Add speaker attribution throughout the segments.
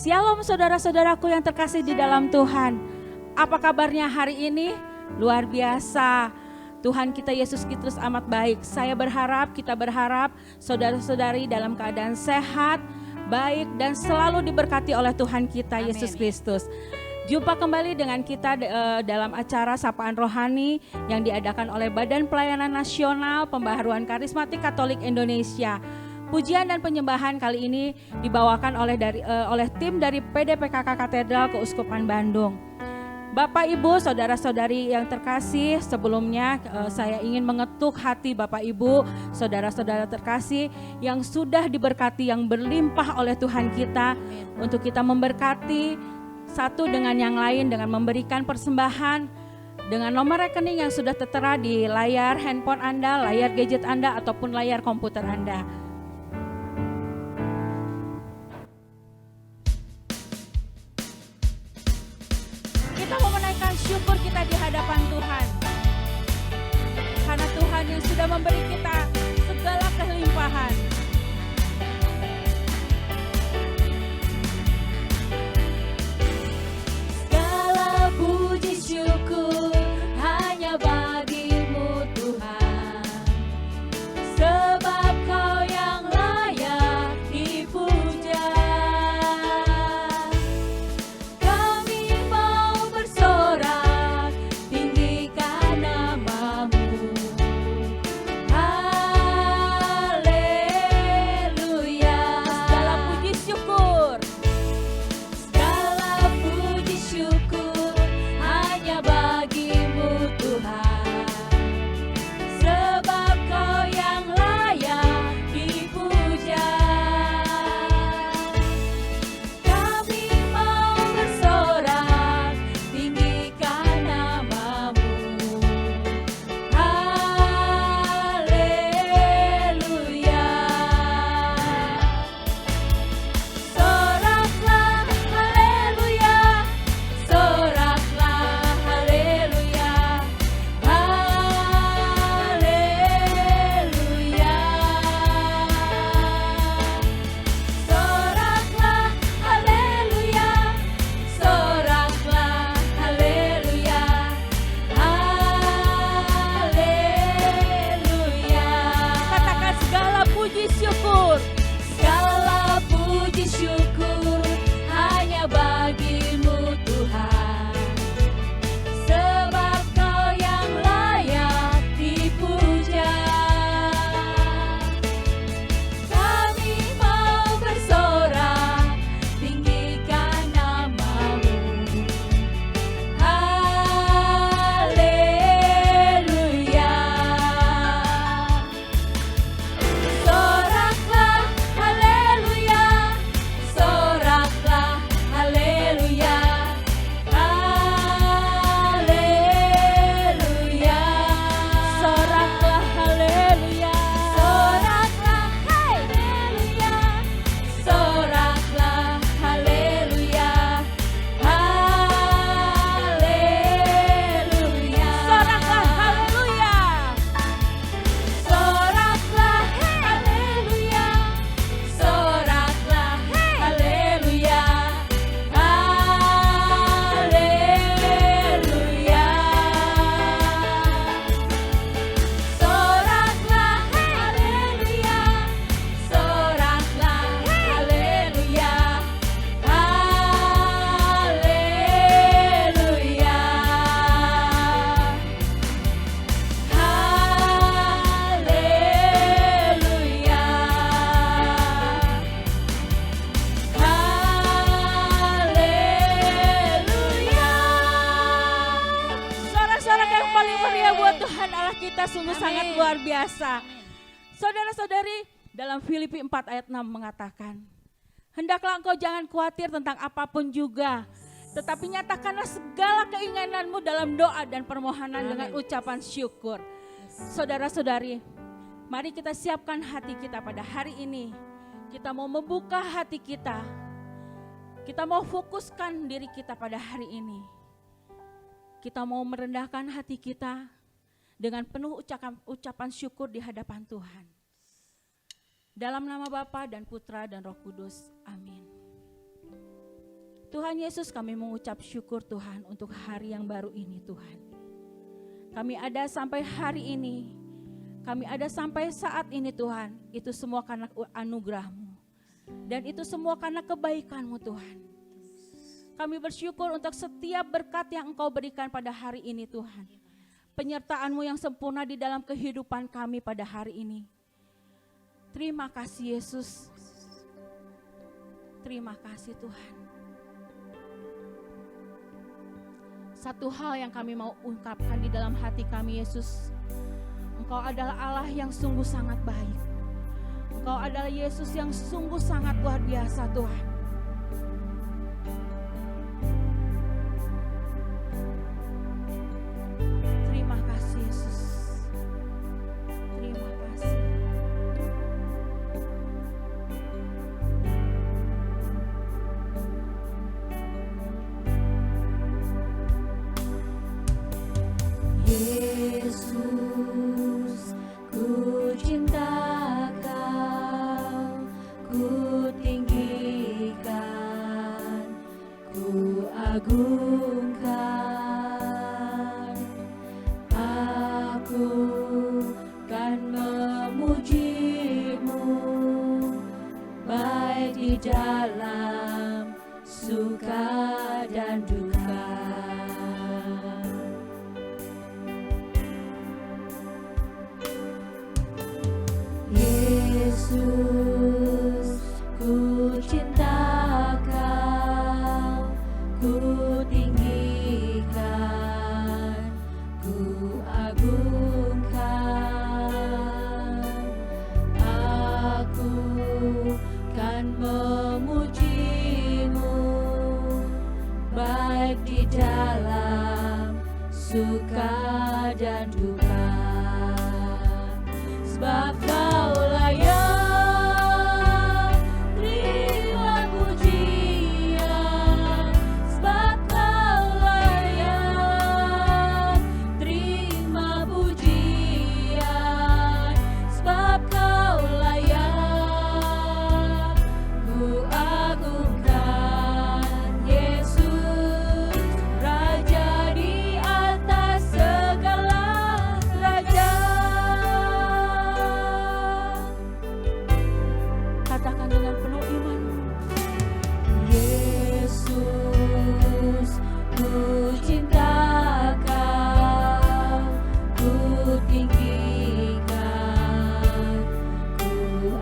Speaker 1: Shalom saudara-saudaraku yang terkasih di dalam Tuhan. Apa kabarnya hari ini? Luar biasa. Tuhan kita Yesus Kristus amat baik. Kita berharap saudara-saudari dalam keadaan sehat, baik dan selalu diberkati oleh Tuhan kita Yesus Kristus. Jumpa kembali dengan kita dalam acara Sapaan Rohani yang diadakan oleh Badan Pelayanan Nasional Pembaharuan Karismatik Katolik Indonesia. Pujian dan penyembahan kali ini dibawakan oleh tim dari PDPKK Katedral Keuskupan Bandung. Bapak Ibu, saudara-saudari yang terkasih, sebelumnya saya ingin mengetuk hati Bapak Ibu, saudara-saudara terkasih yang sudah diberkati, yang berlimpah oleh Tuhan kita, untuk kita memberkati satu dengan yang lain dengan memberikan persembahan dengan nomor rekening yang sudah tertera di layar handphone Anda, layar gadget Anda, ataupun layar komputer Anda. Kita mau menaikkan syukur kita di hadapan Tuhan. Karena Tuhan yang sudah memberi kita segala kelimpahan. Segala puji syukur hanya bagimu Tuhan. Sebab Kau yang layak dipuja. Saudara-saudari, dalam Filipi 4 ayat 6 mengatakan, hendaklah engkau jangan khawatir tentang apapun juga, tetapi nyatakanlah segala keinginanmu dalam doa dan permohonan dengan ucapan syukur. Saudara-saudari, mari kita siapkan hati kita pada hari ini. Kita mau membuka hati kita. Kita mau fokuskan diri kita pada hari ini. Kita mau merendahkan hati kita dengan penuh ucapan syukur di hadapan Tuhan. Dalam nama Bapa dan Putra dan Roh Kudus. Amin. Tuhan Yesus, kami mengucap syukur Tuhan untuk hari yang baru ini Tuhan. Kami ada sampai hari ini, kami ada sampai saat ini Tuhan, itu semua karena anugerah-Mu. Dan itu semua karena kebaikan-Mu Tuhan. Kami bersyukur untuk setiap berkat yang Engkau berikan pada hari ini Tuhan. Penyertaan-Mu yang sempurna di dalam kehidupan kami pada hari ini. Terima kasih Yesus. Terima kasih Tuhan. Satu hal yang kami mau ungkapkan di dalam hati kami Yesus. Engkau adalah Allah yang sungguh sangat baik. Engkau adalah Yesus yang sungguh sangat luar biasa Tuhan. Terima kasih Yesus. Terima kasih. Yesus, ku cinta Kau, ku tinggikan, ku agungkan. Aku kan memuji-Mu, baik di dalam suka dan duka. Yesus, ku cinta Kau, ku tinggikan, ku agungkan. Aku kan memuji-Mu, baik di dalam suka dan duka. Sebab Kau layak terima pujian, sebab Kau layak terima pujian, sebab Kau layak ku agungkan. Yesus, Raja di atas segala raja. Katakan dengan penuh iman. Yesus, ku cinta Kau, ku tinggikan, ku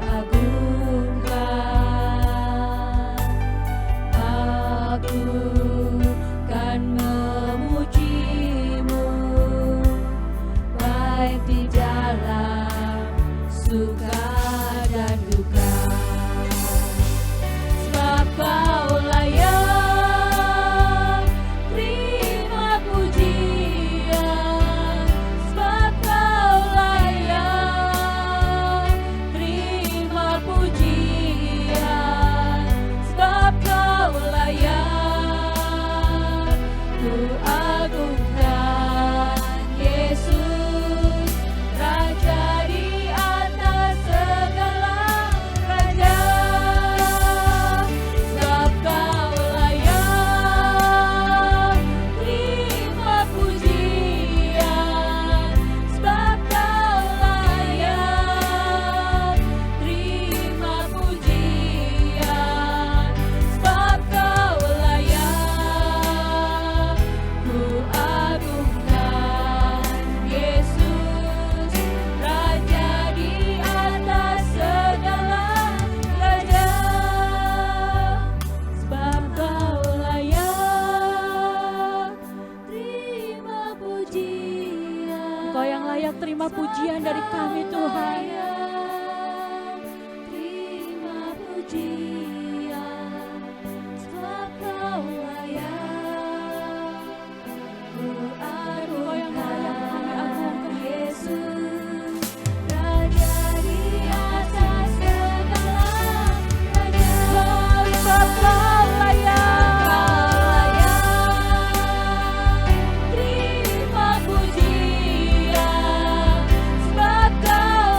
Speaker 1: agungkan. Aku kan memuji-Mu, baik di dalam suka dan duka. Sebab Kau layak terima pujian, sebab Kau layak terima pujian, sebab Kau layak ku agungkan. Yesus, Raja di atas segala raja. Sebab Kau layak terima pujian, sebab Kau layak terima pujian, sebab Kau layak ku agungkan. Yesus, Raja di atas segala raja. Sebab Kau layak terima pujian. Engkau yang layak terima pujian dari kami Tuhan. Terima pujian, sebab Kau layak ku agungkan. Yesus, Raja di atas segala raja. Sebab Kau layak terima pujian, sebab Kau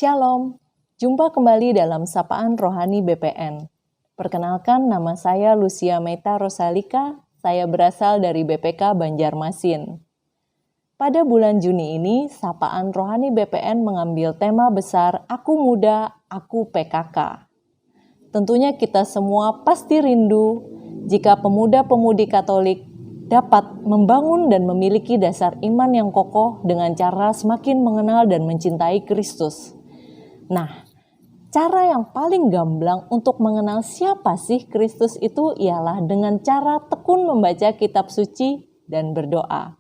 Speaker 2: Shalom, jumpa kembali dalam Sapaan Rohani BPN. Perkenalkan, nama saya Lucia Meta Rosalika, saya berasal dari BPK Banjarmasin. Pada bulan Juni ini, Sapaan Rohani BPN mengambil tema besar Aku Muda, Aku PKK. Tentunya kita semua pasti rindu jika pemuda-pemudi Katolik dapat membangun dan memiliki dasar iman yang kokoh dengan cara semakin mengenal dan mencintai Kristus. Nah, cara yang paling gamblang untuk mengenal siapa sih Kristus itu ialah dengan cara tekun membaca kitab suci dan berdoa.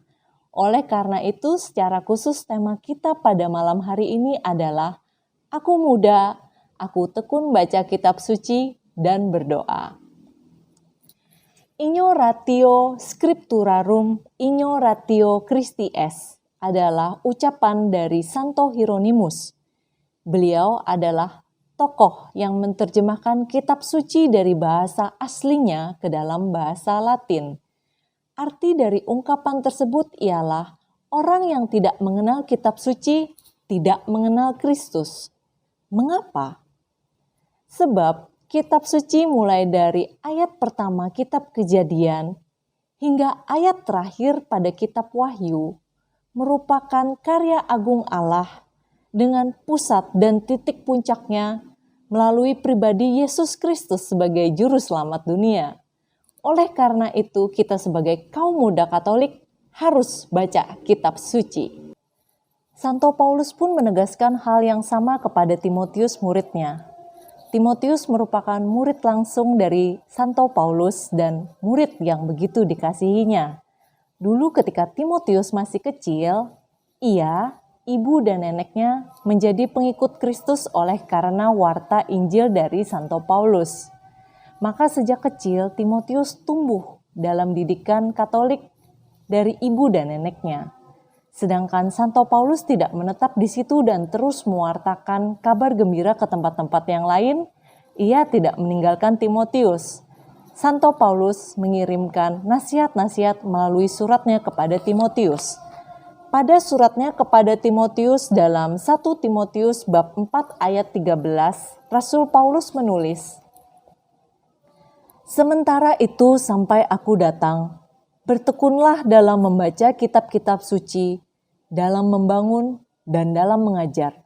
Speaker 2: Oleh karena itu, secara khusus tema kita pada malam hari ini adalah Aku Muda, Aku Tekun Baca Kitab Suci dan Berdoa. Ignoratio Scripturarum, Ignoratio Christi Est adalah ucapan dari Santo Hieronymus. Beliau adalah tokoh yang menerjemahkan kitab suci dari bahasa aslinya ke dalam bahasa Latin. Arti dari ungkapan tersebut ialah orang yang tidak mengenal kitab suci tidak mengenal Kristus. Mengapa? Sebab kitab suci mulai dari ayat pertama kitab Kejadian hingga ayat terakhir pada kitab Wahyu merupakan karya agung Allah dengan pusat dan titik puncaknya melalui pribadi Yesus Kristus sebagai juru selamat dunia. Oleh karena itu, kita sebagai kaum muda Katolik harus baca kitab suci. Santo Paulus pun menegaskan hal yang sama kepada Timotius muridnya. Timotius merupakan murid langsung dari Santo Paulus dan murid yang begitu dikasihinya. Dulu ketika Timotius masih kecil, ia, ibu dan neneknya menjadi pengikut Kristus oleh karena warta Injil dari Santo Paulus. Maka sejak kecil Timotius tumbuh dalam didikan Katolik dari ibu dan neneknya. Sedangkan Santo Paulus tidak menetap di situ dan terus mewartakan kabar gembira ke tempat-tempat yang lain, ia tidak meninggalkan Timotius. Santo Paulus mengirimkan nasihat-nasihat melalui suratnya kepada Timotius. Pada suratnya kepada Timotius dalam 1 Timotius bab 4 ayat 13, Rasul Paulus menulis, "Sementara itu sampai aku datang, bertekunlah dalam membaca kitab-kitab suci, dalam membangun dan dalam mengajar."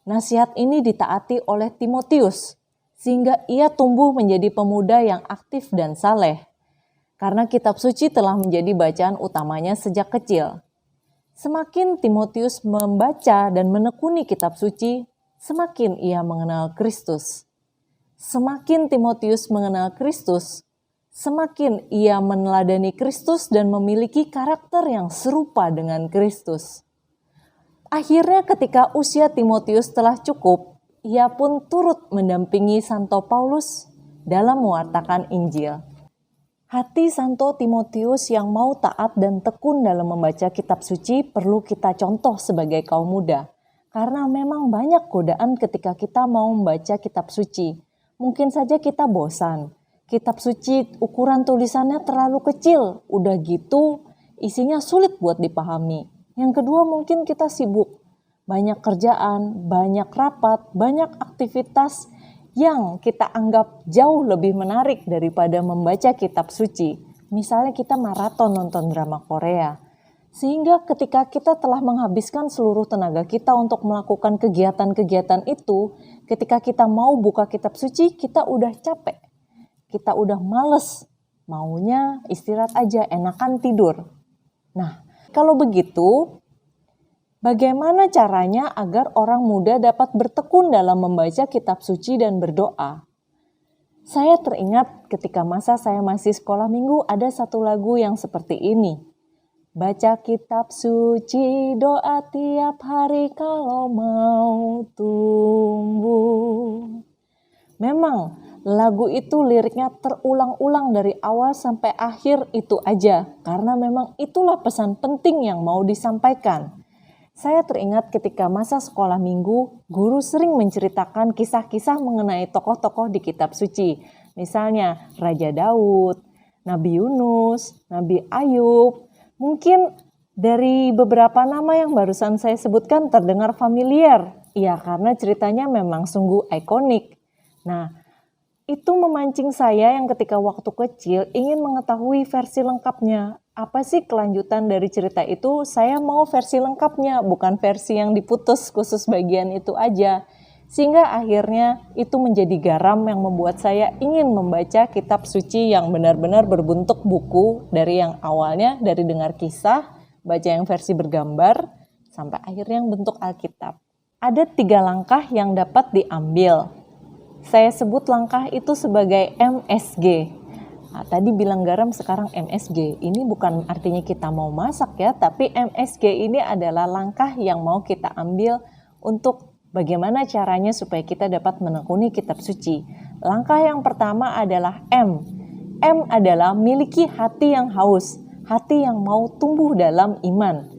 Speaker 2: Nasihat ini ditaati oleh Timotius, sehingga ia tumbuh menjadi pemuda yang aktif dan saleh, karena kitab suci telah menjadi bacaan utamanya sejak kecil. Semakin Timotius membaca dan menekuni kitab suci, semakin ia mengenal Kristus. Semakin Timotius mengenal Kristus, semakin ia meneladani Kristus dan memiliki karakter yang serupa dengan Kristus. Akhirnya ketika usia Timotius telah cukup, ia pun turut mendampingi Santo Paulus dalam mewartakan Injil. Hati Santo Timotius yang mau taat dan tekun dalam membaca kitab suci perlu kita contoh sebagai kaum muda. Karena memang banyak godaan ketika kita mau membaca kitab suci. Mungkin saja kita bosan. Kitab suci ukuran tulisannya terlalu kecil. Udah gitu isinya sulit buat dipahami. Yang kedua mungkin kita sibuk. Banyak kerjaan, banyak rapat, banyak aktivitas yang kita anggap jauh lebih menarik daripada membaca kitab suci. Misalnya kita maraton nonton drama Korea. Sehingga ketika kita telah menghabiskan seluruh tenaga kita untuk melakukan kegiatan-kegiatan itu, ketika kita mau buka kitab suci, kita udah capek. Kita udah males. Maunya istirahat aja, enakan tidur. Nah, kalau begitu, bagaimana caranya agar orang muda dapat bertekun dalam membaca kitab suci dan berdoa? Saya teringat ketika masa saya masih sekolah minggu ada satu lagu yang seperti ini. Baca kitab suci, doa tiap hari kalau mau tumbuh. Memang lagu itu liriknya terulang-ulang dari awal sampai akhir itu aja. Karena memang itulah pesan penting yang mau disampaikan. Saya teringat ketika masa sekolah minggu, guru sering menceritakan kisah-kisah mengenai tokoh-tokoh di kitab suci. Misalnya Raja Daud, Nabi Yunus, Nabi Ayub. Mungkin dari beberapa nama yang barusan saya sebutkan terdengar familiar. Ya, karena ceritanya memang sungguh ikonik. Nah, itu memancing saya yang ketika waktu kecil ingin mengetahui versi lengkapnya. Apa sih kelanjutan dari cerita itu? Saya mau versi lengkapnya, bukan versi yang diputus khusus bagian itu aja. Sehingga akhirnya itu menjadi garam yang membuat saya ingin membaca kitab suci yang benar-benar berbentuk buku, dari yang awalnya dari dengar kisah, baca yang versi bergambar, sampai akhirnya yang bentuk Alkitab. Ada 3 langkah yang dapat diambil. Saya sebut langkah itu sebagai MSG. Nah, tadi bilang garam, sekarang MSG. Ini bukan artinya kita mau masak ya, tapi MSG ini adalah langkah yang mau kita ambil untuk bagaimana caranya supaya kita dapat menekuni kitab suci. Langkah yang pertama adalah M. M adalah miliki hati yang haus, hati yang mau tumbuh dalam iman.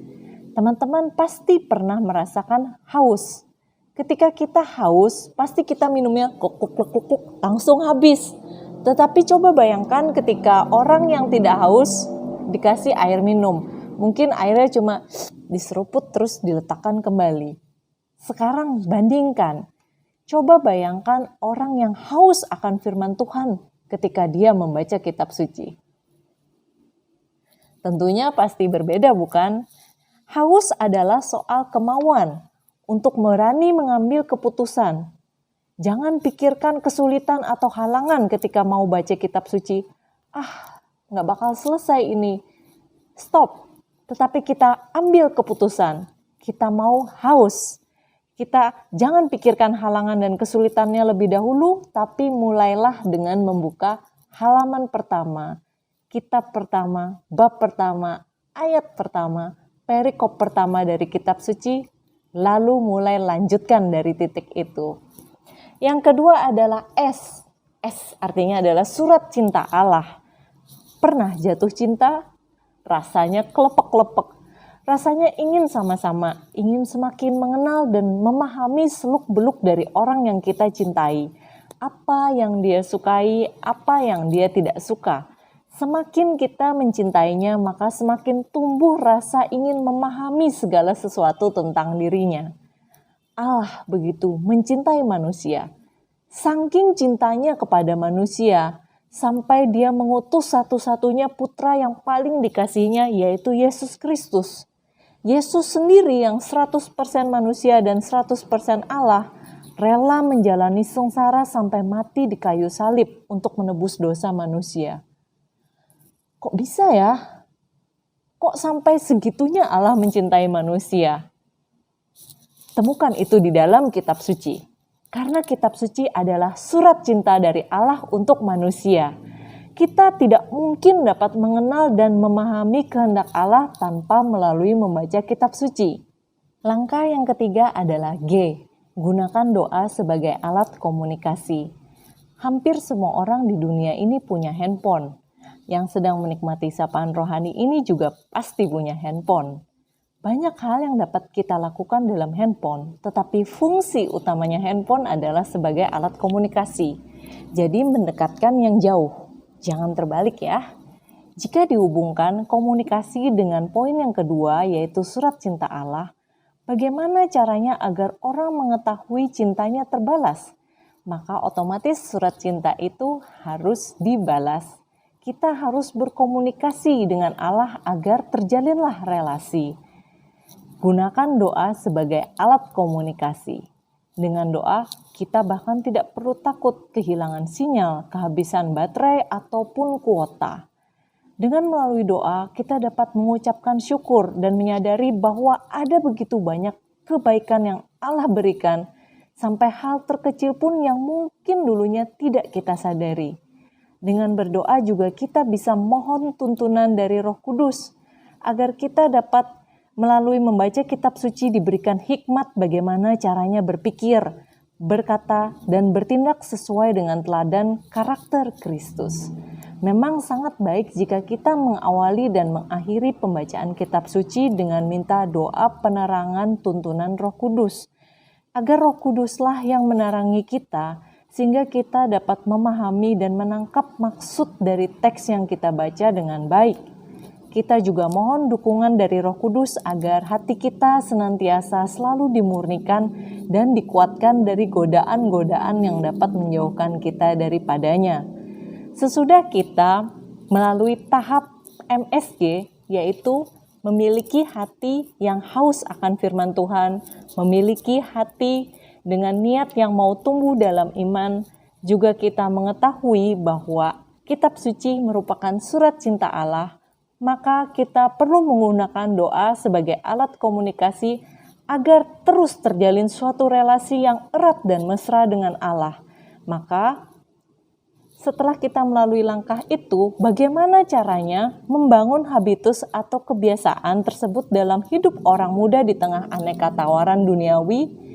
Speaker 2: Teman-teman pasti pernah merasakan haus. Ketika kita haus, pasti kita minumnya kuk, langsung habis. Tetapi coba bayangkan ketika orang yang tidak haus dikasih air minum. Mungkin airnya cuma diseruput terus diletakkan kembali. Sekarang bandingkan. Coba bayangkan orang yang haus akan firman Tuhan ketika dia membaca kitab suci. Tentunya pasti berbeda, bukan? Haus adalah soal kemauan untuk berani mengambil keputusan. Jangan pikirkan kesulitan atau halangan ketika mau baca kitab suci. Nggak bakal selesai ini. Stop. Tetapi kita ambil keputusan. Kita mau haus. Kita jangan pikirkan halangan dan kesulitannya lebih dahulu, tapi mulailah dengan membuka halaman pertama, kitab pertama, bab pertama, ayat pertama, perikop pertama dari kitab suci, lalu mulai lanjutkan dari titik itu. Yang kedua adalah S. S artinya adalah surat cinta Allah. Pernah jatuh cinta? Rasanya kelepek-kelepek. Rasanya ingin sama-sama, ingin semakin mengenal dan memahami seluk-beluk dari orang yang kita cintai. Apa yang dia sukai, apa yang dia tidak suka. Semakin kita mencintainya, maka semakin tumbuh rasa ingin memahami segala sesuatu tentang dirinya. Allah begitu mencintai manusia. Saking cintanya kepada manusia, sampai dia mengutus satu-satunya putra yang paling dikasihinya, yaitu Yesus Kristus. Yesus sendiri yang 100% manusia dan 100% Allah, rela menjalani sengsara sampai mati di kayu salib untuk menebus dosa manusia. Kok bisa ya? Kok sampai segitunya Allah mencintai manusia? Temukan itu di dalam kitab suci. Karena kitab suci adalah surat cinta dari Allah untuk manusia. Kita tidak mungkin dapat mengenal dan memahami kehendak Allah tanpa melalui membaca kitab suci. Langkah yang ketiga adalah G. Gunakan doa sebagai alat komunikasi. Hampir semua orang di dunia ini punya handphone. Yang sedang menikmati sapaan rohani ini juga pasti punya handphone. Banyak hal yang dapat kita lakukan dalam handphone, tetapi fungsi utamanya handphone adalah sebagai alat komunikasi. Jadi mendekatkan yang jauh. Jangan terbalik ya. Jika dihubungkan komunikasi dengan poin yang kedua, yaitu surat cinta Allah, bagaimana caranya agar orang mengetahui cintanya terbalas? Maka otomatis surat cinta itu harus dibalas. Kita harus berkomunikasi dengan Allah agar terjalinlah relasi. Gunakan doa sebagai alat komunikasi. Dengan doa, kita bahkan tidak perlu takut kehilangan sinyal, kehabisan baterai, ataupun kuota. Dengan melalui doa, kita dapat mengucapkan syukur dan menyadari bahwa ada begitu banyak kebaikan yang Allah berikan, sampai hal terkecil pun yang mungkin dulunya tidak kita sadari. Dengan berdoa juga kita bisa mohon tuntunan dari Roh Kudus, agar kita dapat melalui membaca kitab suci diberikan hikmat bagaimana caranya berpikir, berkata, dan bertindak sesuai dengan teladan karakter Kristus. Memang sangat baik jika kita mengawali dan mengakhiri pembacaan kitab suci dengan minta doa penerangan tuntunan Roh Kudus, agar Roh Kuduslah yang menerangi kita, sehingga kita dapat memahami dan menangkap maksud dari teks yang kita baca dengan baik. kita juga mohon dukungan dari Roh Kudus agar hati kita senantiasa selalu dimurnikan dan dikuatkan dari godaan-godaan yang dapat menjauhkan kita daripadanya. Sesudah kita melalui tahap MSG, yaitu memiliki hati yang haus akan firman Tuhan, memiliki hati dengan niat yang mau tumbuh dalam iman, juga kita mengetahui bahwa kitab suci merupakan surat cinta Allah, maka kita perlu menggunakan doa sebagai alat komunikasi agar terus terjalin suatu relasi yang erat dan mesra dengan Allah. Maka setelah kita melalui langkah itu, bagaimana caranya membangun habitus atau kebiasaan tersebut dalam hidup orang muda di tengah aneka tawaran duniawi?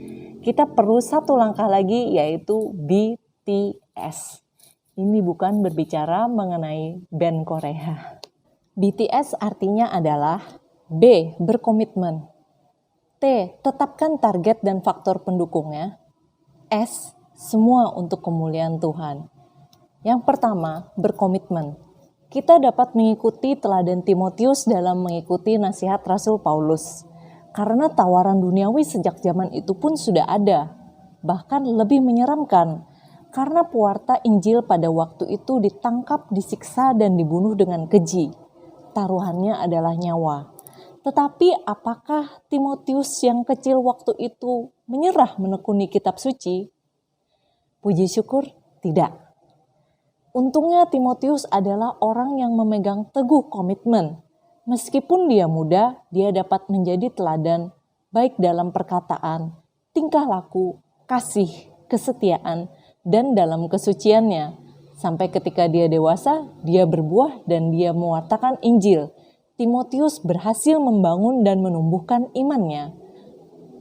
Speaker 2: Kita perlu satu langkah lagi, yaitu BTS. Ini bukan berbicara mengenai band Korea. BTS artinya adalah B. Berkomitmen, T. Tetapkan target dan faktor pendukungnya, S. Semua untuk kemuliaan Tuhan. Yang pertama, berkomitmen. Kita dapat mengikuti teladan Timotius dalam mengikuti nasihat Rasul Paulus. Karena tawaran duniawi sejak zaman itu pun sudah ada. Bahkan lebih menyeramkan. Karena pewarta Injil pada waktu itu ditangkap, disiksa, dan dibunuh dengan keji. Taruhannya adalah nyawa. Tetapi apakah Timotius yang kecil waktu itu menyerah menekuni kitab suci? Puji syukur, tidak. Untungnya Timotius adalah orang yang memegang teguh komitmen. Meskipun dia muda, dia dapat menjadi teladan baik dalam perkataan, tingkah laku, kasih, kesetiaan, dan dalam kesuciannya. Sampai ketika dia dewasa, dia berbuah dan dia mewartakan Injil. Timotius berhasil membangun dan menumbuhkan imannya.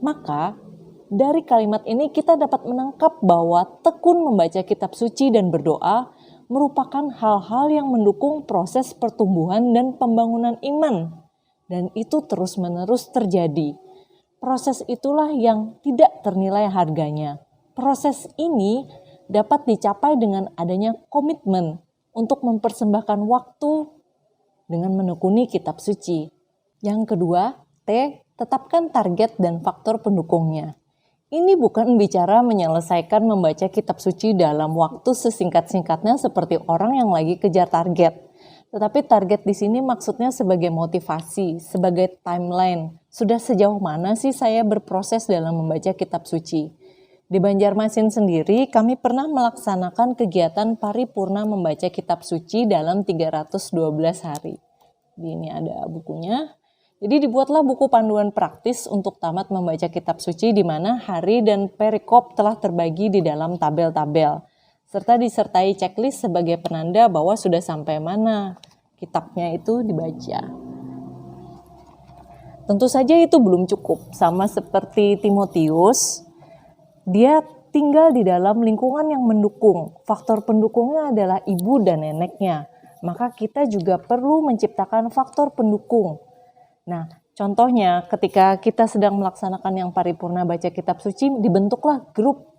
Speaker 2: Maka, dari kalimat ini kita dapat menangkap bahwa tekun membaca kitab suci dan berdoa merupakan hal-hal yang mendukung proses pertumbuhan dan pembangunan iman. Dan itu terus-menerus terjadi. Proses itulah yang tidak ternilai harganya. Proses ini dapat dicapai dengan adanya komitmen untuk mempersembahkan waktu dengan menekuni kitab suci. Yang kedua, T. Tetapkan target dan faktor pendukungnya. Ini bukan bicara menyelesaikan membaca kitab suci dalam waktu sesingkat-singkatnya seperti orang yang lagi kejar target. Tetapi target di sini maksudnya sebagai motivasi, sebagai timeline. Sudah sejauh mana sih saya berproses dalam membaca kitab suci? Di Banjarmasin sendiri, kami pernah melaksanakan kegiatan paripurna membaca kitab suci dalam 312 hari. Ini ada bukunya. Jadi dibuatlah buku panduan praktis untuk tamat membaca kitab suci di mana hari dan perikop telah terbagi di dalam tabel-tabel, serta disertai checklist sebagai penanda bahwa sudah sampai mana kitabnya itu dibaca. Tentu saja itu belum cukup, sama seperti Timotius, dia tinggal di dalam lingkungan yang mendukung. Faktor pendukungnya adalah ibu dan neneknya. Maka kita juga perlu menciptakan faktor pendukung. Nah, contohnya ketika kita sedang melaksanakan yang paripurna baca kitab suci, dibentuklah grup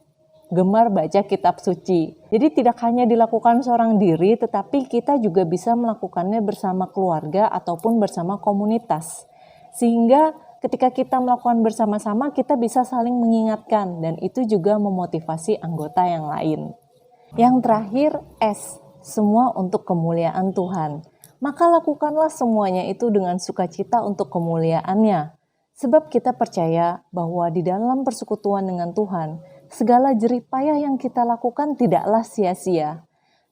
Speaker 2: gemar baca kitab suci. Jadi tidak hanya dilakukan seorang diri, tetapi kita juga bisa melakukannya bersama keluarga ataupun bersama komunitas. Sehingga ketika kita melakukan bersama-sama, kita bisa saling mengingatkan dan itu juga memotivasi anggota yang lain. Yang terakhir, S. Semua untuk kemuliaan Tuhan. Maka lakukanlah semuanya itu dengan sukacita untuk kemuliaannya. Sebab kita percaya bahwa di dalam persekutuan dengan Tuhan, segala jerih payah yang kita lakukan tidaklah sia-sia.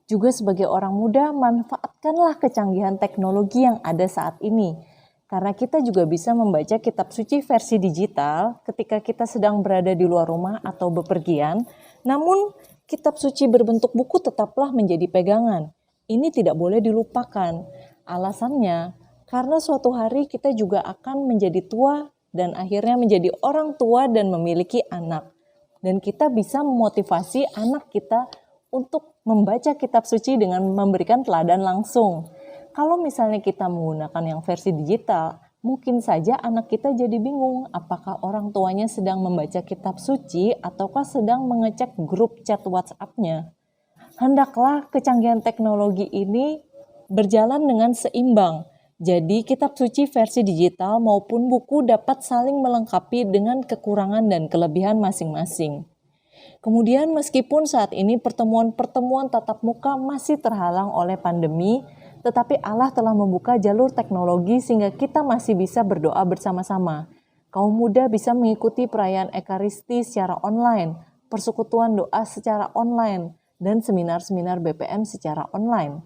Speaker 2: Juga sebagai orang muda, manfaatkanlah kecanggihan teknologi yang ada saat ini. Karena kita juga bisa membaca kitab suci versi digital ketika kita sedang berada di luar rumah atau bepergian. Namun, kitab suci berbentuk buku tetaplah menjadi pegangan. Ini tidak boleh dilupakan. Alasannya, karena suatu hari kita juga akan menjadi tua dan akhirnya menjadi orang tua dan memiliki anak. Dan kita bisa memotivasi anak kita untuk membaca kitab suci dengan memberikan teladan langsung. Kalau misalnya kita menggunakan yang versi digital, mungkin saja anak kita jadi bingung apakah orang tuanya sedang membaca kitab suci ataukah sedang mengecek grup chat WhatsApp-nya. Hendaklah kecanggihan teknologi ini berjalan dengan seimbang Jadi kitab suci versi digital maupun buku dapat saling melengkapi dengan kekurangan dan kelebihan masing-masing. Kemudian meskipun saat ini pertemuan-pertemuan tatap muka masih terhalang oleh pandemi, tetapi Allah telah membuka jalur teknologi sehingga kita masih bisa berdoa bersama-sama. Kaum muda bisa mengikuti perayaan Ekaristi secara online, persekutuan doa secara online, dan seminar-seminar BPM secara online.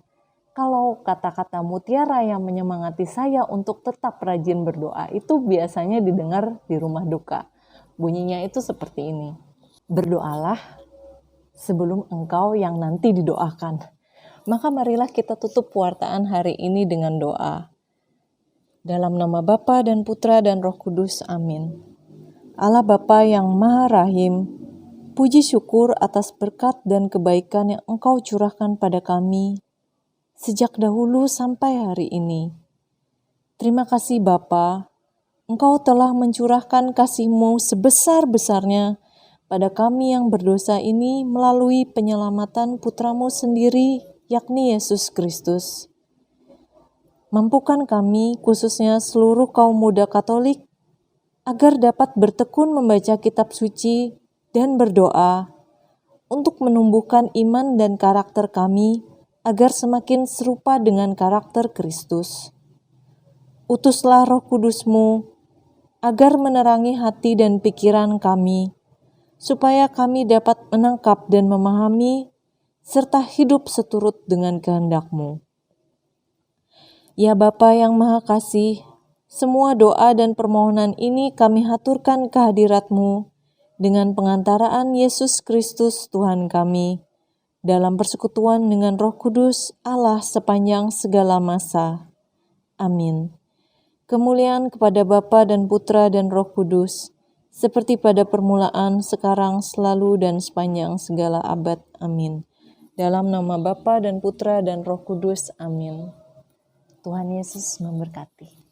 Speaker 2: Kalau kata-kata mutiara yang menyemangati saya untuk tetap rajin berdoa itu biasanya didengar di rumah duka. Bunyinya itu seperti ini. Berdoalah sebelum engkau yang nanti didoakan. Maka marilah kita tutup pewartaan hari ini dengan doa. Dalam nama Bapa dan Putra dan Roh Kudus, amin. Allah Bapa yang Maha Rahim, puji syukur atas berkat dan kebaikan yang Engkau curahkan pada kami sejak dahulu sampai hari ini. Terima kasih Bapa, Engkau telah mencurahkan kasih-Mu sebesar-besarnya pada kami yang berdosa ini melalui penyelamatan Putra-Mu sendiri, yakni Yesus Kristus. Mampukan kami, khususnya seluruh kaum muda Katolik, agar dapat bertekun membaca kitab suci dan berdoa untuk menumbuhkan iman dan karakter kami agar semakin serupa dengan karakter Kristus. Utuslah Roh Kudus-Mu agar menerangi hati dan pikiran kami, supaya kami dapat menangkap dan memahami serta hidup seturut dengan kehendak-Mu. Ya Bapa yang Maha Kasih, semua doa dan permohonan ini kami haturkan ke hadirat-Mu dengan pengantaraan Yesus Kristus Tuhan kami, dalam persekutuan dengan Roh Kudus Allah sepanjang segala masa. Amin. Kemuliaan kepada Bapa dan Putra dan Roh Kudus, seperti pada permulaan, sekarang, selalu, dan sepanjang segala abad. Amin. Dalam nama Bapa dan Putra dan Roh Kudus. Amin. Tuhan Yesus memberkati.